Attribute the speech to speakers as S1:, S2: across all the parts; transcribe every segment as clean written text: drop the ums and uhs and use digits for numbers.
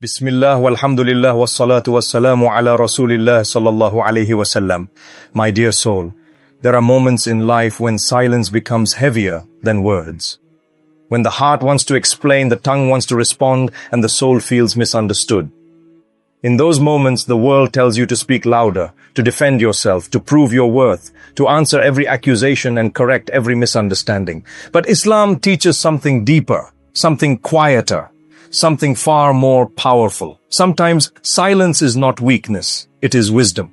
S1: Bismillah walhamdulillah wassalatu wassalamu ala rasulillah sallallahu alayhi wasallam. My dear soul, there are moments in life when silence becomes heavier than words. When the heart wants to explain, the tongue wants to respond, and the soul feels misunderstood. In those moments, the world tells you to speak louder, to defend yourself, to prove your worth, to answer every accusation and correct every misunderstanding. But Islam teaches something deeper, something quieter, something far more powerful. Sometimes silence is not weakness, it is wisdom.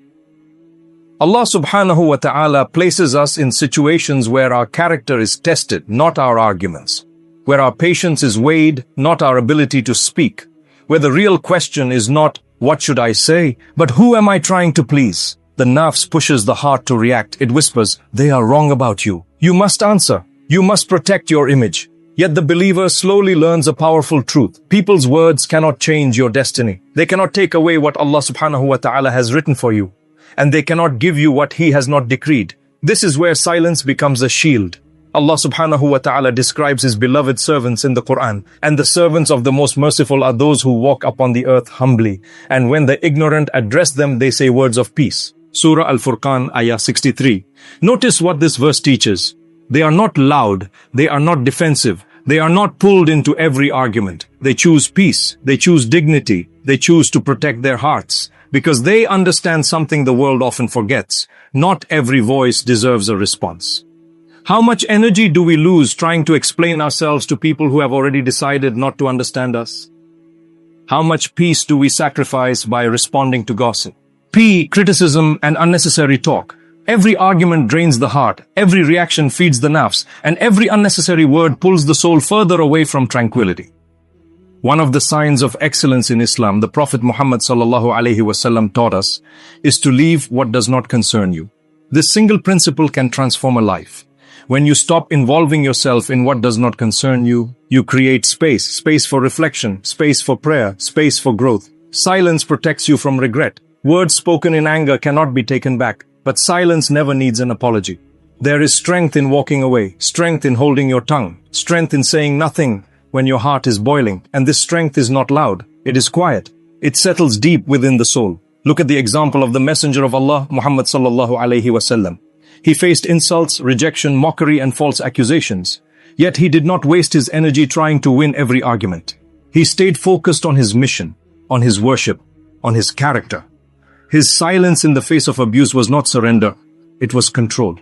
S1: Allah subhanahu wa ta'ala places us in situations where our character is tested, not our arguments. Where our patience is weighed, not our ability to speak. Where the real question is not, what should I say, but who am I trying to please? The nafs pushes the heart to react. It whispers, they are wrong about you. You must answer. You must protect your image. Yet the believer slowly learns a powerful truth. People's words cannot change your destiny. They cannot take away what Allah subhanahu wa ta'ala has written for you. And they cannot give you what He has not decreed. This is where silence becomes a shield. Allah subhanahu wa ta'ala describes His beloved servants in the Quran. And the servants of the Most Merciful are those who walk upon the earth humbly. And when the ignorant address them, they say words of peace. Surah Al-Furqan, Ayah 63. Notice what this verse teaches. They are not loud. They are not defensive. They are not pulled into every argument. They choose peace. They choose dignity. They choose to protect their hearts. Because they understand something the world often forgets. Not every voice deserves a response. How much energy do we lose trying to explain ourselves to people who have already decided not to understand us? How much peace do we sacrifice by responding to gossip? Criticism and unnecessary talk. Every argument drains the heart, every reaction feeds the nafs, and every unnecessary word pulls the soul further away from tranquility. One of the signs of excellence in Islam, the Prophet Muhammad sallallahu alaihi wasallam taught us, is to leave what does not concern you. This single principle can transform a life. When you stop involving yourself in what does not concern you, you create space for reflection, space for prayer, space for growth. Silence protects you from regret. Words spoken in anger cannot be taken back. But silence never needs an apology. There is strength in walking away, strength in holding your tongue, strength in saying nothing when your heart is boiling. And this strength is not loud, it is quiet. It settles deep within the soul. Look at the example of the Messenger of Allah, Muhammad sallallahu alaihi wasallam. He faced insults, rejection, mockery, and false accusations. Yet he did not waste his energy trying to win every argument. He stayed focused on his mission, on his worship, on his character. His silence in the face of abuse was not surrender, it was control.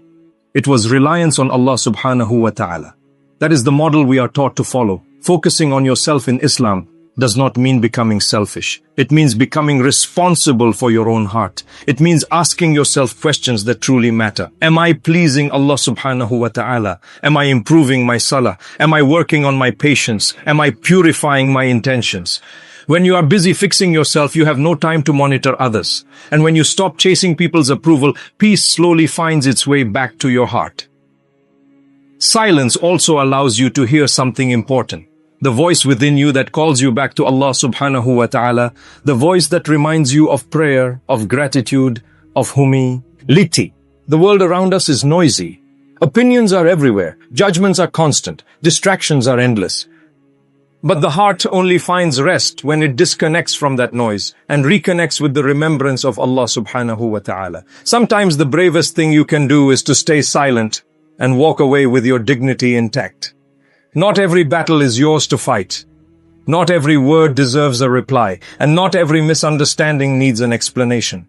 S1: It was reliance on Allah subhanahu wa ta'ala. That is the model we are taught to follow. Focusing on yourself in Islam does not mean becoming selfish. It means becoming responsible for your own heart. It means asking yourself questions that truly matter. Am I pleasing Allah subhanahu wa ta'ala? Am I improving my salah? Am I working on my patience? Am I purifying my intentions? When you are busy fixing yourself, you have no time to monitor others. And when you stop chasing people's approval, peace slowly finds its way back to your heart. Silence also allows you to hear something important. The voice within you that calls you back to Allah subhanahu wa ta'ala. The voice that reminds you of prayer, of gratitude, of humility. The world around us is noisy. Opinions are everywhere. Judgments are constant. Distractions are endless. But the heart only finds rest when it disconnects from that noise and reconnects with the remembrance of Allah subhanahu wa ta'ala. Sometimes the bravest thing you can do is to stay silent and walk away with your dignity intact. Not every battle is yours to fight. Not every word deserves a reply, and not every misunderstanding needs an explanation.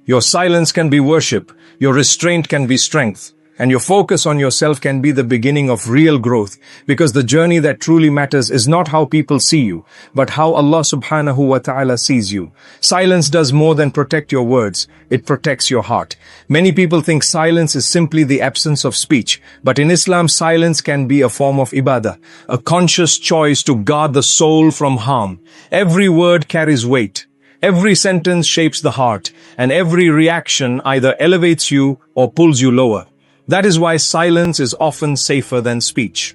S1: Your silence can be worship, your restraint can be strength. And your focus on yourself can be the beginning of real growth, because the journey that truly matters is not how people see you, but how Allah subhanahu wa ta'ala sees you. Silence does more than protect your words, it protects your heart. Many people think silence is simply the absence of speech, but in Islam, silence can be a form of ibadah, a conscious choice to guard the soul from harm. Every word carries weight. Every sentence shapes the heart, and every reaction either elevates you or pulls you lower. That is why silence is often safer than speech.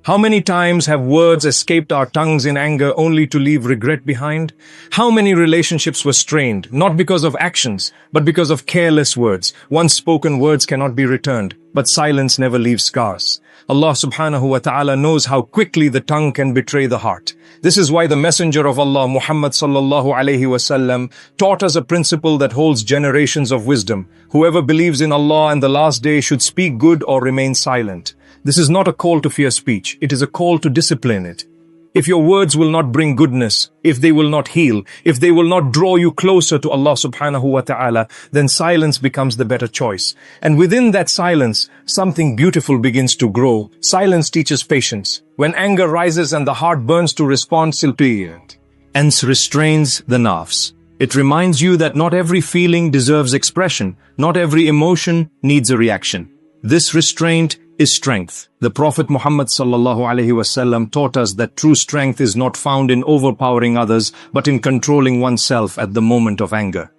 S1: How many times have words escaped our tongues in anger only to leave regret behind? How many relationships were strained, not because of actions, but because of careless words? Once spoken words cannot be returned, but silence never leaves scars. Allah subhanahu wa ta'ala knows how quickly the tongue can betray the heart. This is why the Messenger of Allah, Muhammad sallallahu alayhi wasallam, taught us a principle that holds generations of wisdom. Whoever believes in Allah and the last day should speak good or remain silent. This is not a call to fear speech. It is a call to discipline it. If your words will not bring goodness, if they will not heal, if they will not draw you closer to Allah subhanahu wa ta'ala, then silence becomes the better choice. And within that silence, something beautiful begins to grow. Silence teaches patience. When anger rises and the heart burns to respond, and restrains the nafs. It reminds you that not every feeling deserves expression. Not every emotion needs a reaction. This restraint is strength. The Prophet Muhammad sallallahu alaihi wasallam taught us that true strength is not found in overpowering others, but in controlling oneself at the moment of anger.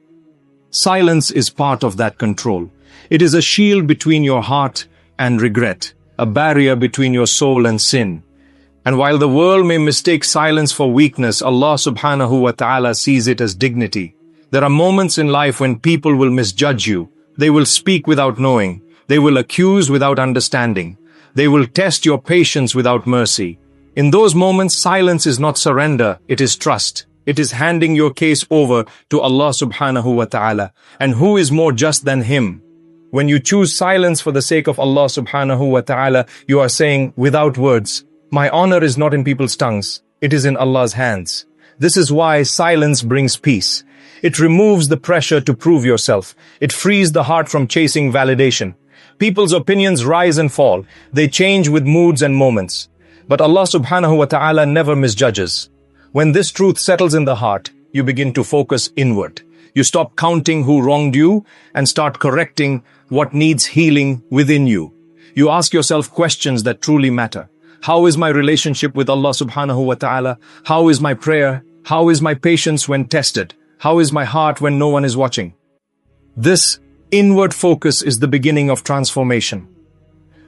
S1: Silence is part of that control. It is a shield between your heart and regret, a barrier between your soul and sin. And while the world may mistake silence for weakness, Allah subhanahu wa ta'ala sees it as dignity. There are moments in life when people will misjudge you. They will speak without knowing. They will accuse without understanding. They will test your patience without mercy. In those moments, silence is not surrender, it is trust. It is handing your case over to Allah subhanahu wa ta'ala. And who is more just than Him? When you choose silence for the sake of Allah subhanahu wa ta'ala, you are saying, without words, my honor is not in people's tongues, it is in Allah's hands. This is why silence brings peace. It removes the pressure to prove yourself. It frees the heart from chasing validation. People's opinions rise and fall. They change with moods and moments. But Allah subhanahu wa ta'ala never misjudges. When this truth settles in the heart, you begin to focus inward. You stop counting who wronged you and start correcting what needs healing within you. You ask yourself questions that truly matter. How is my relationship with Allah subhanahu wa ta'ala? How is my prayer? How is my patience when tested? How is my heart when no one is watching? This inward focus is the beginning of transformation.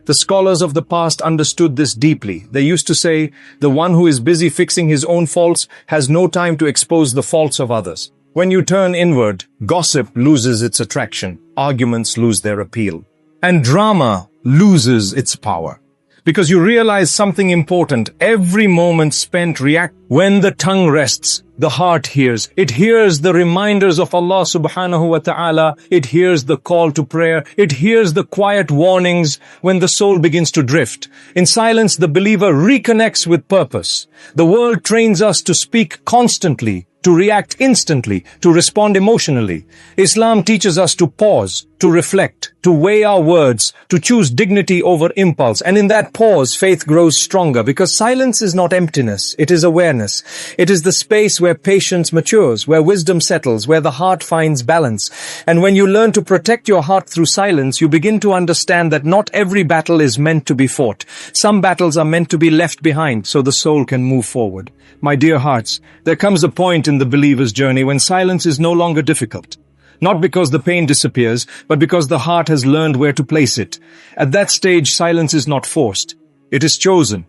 S1: The scholars of the past understood this deeply. They used to say, the one who is busy fixing his own faults has no time to expose the faults of others. When you turn inward, gossip loses its attraction, arguments lose their appeal, and drama loses its power. Because you realize something important, every moment spent react. When the tongue rests, the heart hears. It hears the reminders of Allah subhanahu wa ta'ala. It hears the call to prayer. It hears the quiet warnings when the soul begins to drift. In silence, the believer reconnects with purpose. The world trains us to speak constantly, to react instantly, to respond emotionally. Islam teaches us to pause, to reflect, to weigh our words, to choose dignity over impulse. And in that pause, faith grows stronger because silence is not emptiness, it is awareness. It is the space where patience matures, where wisdom settles, where the heart finds balance. And when you learn to protect your heart through silence, you begin to understand that not every battle is meant to be fought. Some battles are meant to be left behind so the soul can move forward. My dear hearts, there comes a point in the believer's journey when silence is no longer difficult. Not because the pain disappears, but because the heart has learned where to place it. At that stage, silence is not forced. It is chosen.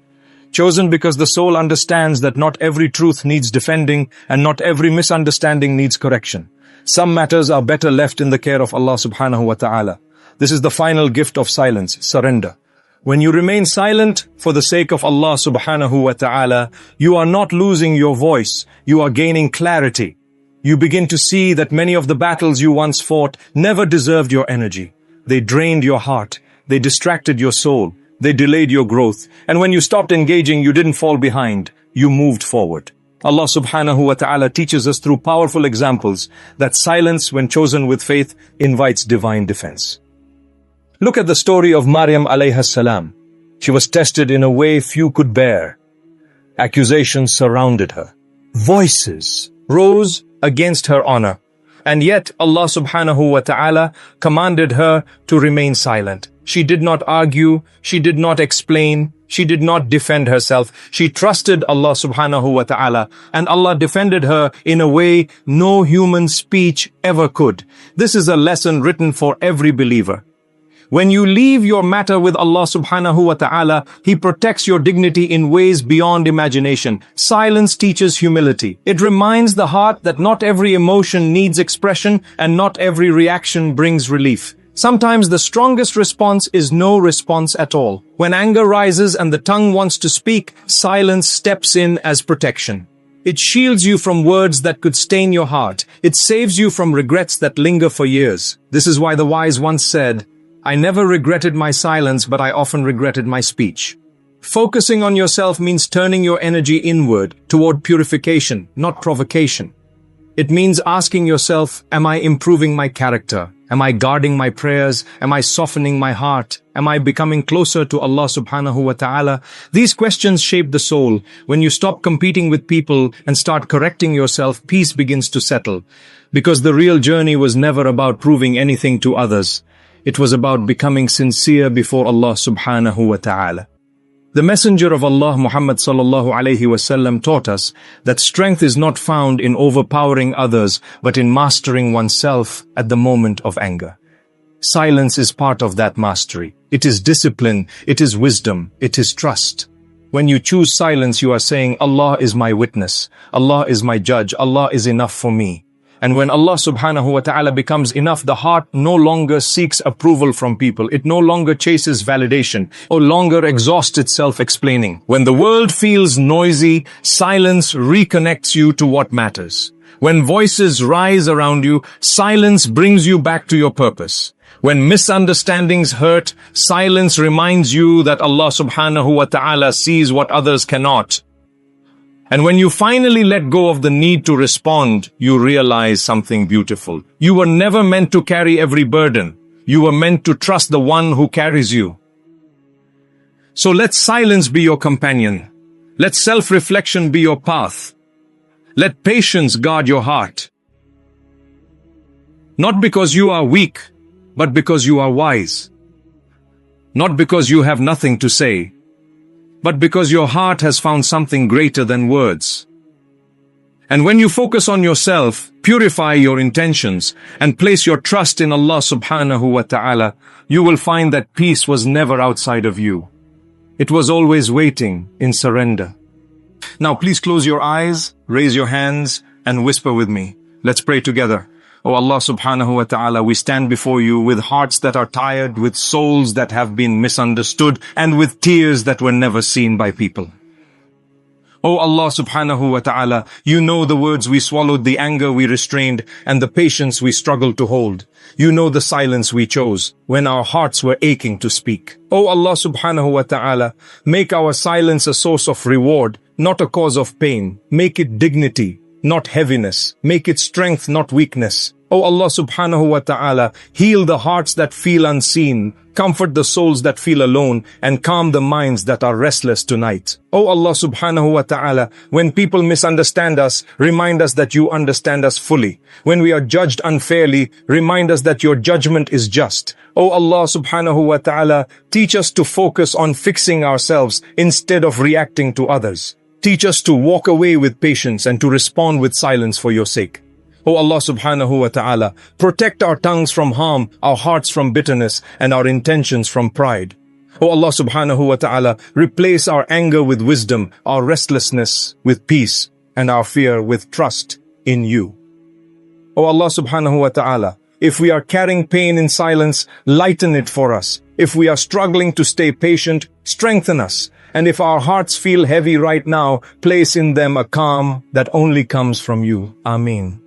S1: Chosen because the soul understands that not every truth needs defending and not every misunderstanding needs correction. Some matters are better left in the care of Allah subhanahu wa ta'ala. This is the final gift of silence, surrender. When you remain silent for the sake of Allah subhanahu wa ta'ala, you are not losing your voice, you are gaining clarity. You begin to see that many of the battles you once fought never deserved your energy. They drained your heart, they distracted your soul, they delayed your growth. And when you stopped engaging, you didn't fall behind, you moved forward. Allah subhanahu wa ta'ala teaches us through powerful examples that silence, when chosen with faith, invites divine defense. Look at the story of Maryam alayha salam. She was tested in a way few could bear. Accusations surrounded her. Voices rose against her honor. And yet Allah subhanahu wa ta'ala commanded her to remain silent. She did not argue, she did not explain, she did not defend herself. She trusted Allah subhanahu wa ta'ala, and Allah defended her in a way no human speech ever could. This is a lesson written for every believer. When you leave your matter with Allah subhanahu wa ta'ala, He protects your dignity in ways beyond imagination. Silence teaches humility. It reminds the heart that not every emotion needs expression and not every reaction brings relief. Sometimes the strongest response is no response at all. When anger rises and the tongue wants to speak, silence steps in as protection. It shields you from words that could stain your heart. It saves you from regrets that linger for years. This is why the wise once said, "I never regretted my silence, but I often regretted my speech." Focusing on yourself means turning your energy inward, toward purification, not provocation. It means asking yourself, am I improving my character? Am I guarding my prayers? Am I softening my heart? Am I becoming closer to Allah subhanahu wa ta'ala? These questions shape the soul. When you stop competing with people and start correcting yourself, peace begins to settle. Because the real journey was never about proving anything to others. It was about becoming sincere before Allah subhanahu wa ta'ala. The Messenger of Allah Muhammad sallallahu alayhi wasallam taught us that strength is not found in overpowering others, but in mastering oneself at the moment of anger. Silence is part of that mastery. It is discipline, it is wisdom, it is trust. When you choose silence, you are saying, Allah is my witness, Allah is my judge, Allah is enough for me. And when Allah subhanahu wa ta'ala becomes enough, the heart no longer seeks approval from people. It no longer chases validation or longer exhausts itself explaining. When the world feels noisy, silence reconnects you to what matters. When voices rise around you, silence brings you back to your purpose. When misunderstandings hurt, silence reminds you that Allah subhanahu wa ta'ala sees what others cannot. And when you finally let go of the need to respond, you realize something beautiful. You were never meant to carry every burden. You were meant to trust the one who carries you. So let silence be your companion. Let self-reflection be your path. Let patience guard your heart. Not because you are weak, but because you are wise. Not because you have nothing to say, but because your heart has found something greater than words. And when you focus on yourself, purify your intentions, and place your trust in Allah subhanahu wa ta'ala, you will find that peace was never outside of you. It was always waiting in surrender. Now please close your eyes, raise your hands, and whisper with me. Let's pray together. O Allah subhanahu wa ta'ala, we stand before you with hearts that are tired, with souls that have been misunderstood, and with tears that were never seen by people. O Allah subhanahu wa ta'ala, you know the words we swallowed, the anger we restrained, and the patience we struggled to hold. You know the silence we chose when our hearts were aching to speak. O Allah subhanahu wa ta'ala, make our silence a source of reward, not a cause of pain. Make it dignity, not heaviness. Make it strength, not weakness. O Allah subhanahu wa ta'ala, heal the hearts that feel unseen, comfort the souls that feel alone, and calm the minds that are restless tonight. O Allah subhanahu wa ta'ala, when people misunderstand us, remind us that you understand us fully. When we are judged unfairly, remind us that your judgment is just. O Allah subhanahu wa ta'ala, teach us to focus on fixing ourselves instead of reacting to others. Teach us to walk away with patience and to respond with silence for your sake. O Allah subhanahu wa ta'ala, protect our tongues from harm, our hearts from bitterness, and our intentions from pride. O Allah subhanahu wa ta'ala, replace our anger with wisdom, our restlessness with peace, and our fear with trust in you. O Allah subhanahu wa ta'ala, if we are carrying pain in silence, lighten it for us. If we are struggling to stay patient, strengthen us. And if our hearts feel heavy right now, place in them a calm that only comes from you. Ameen.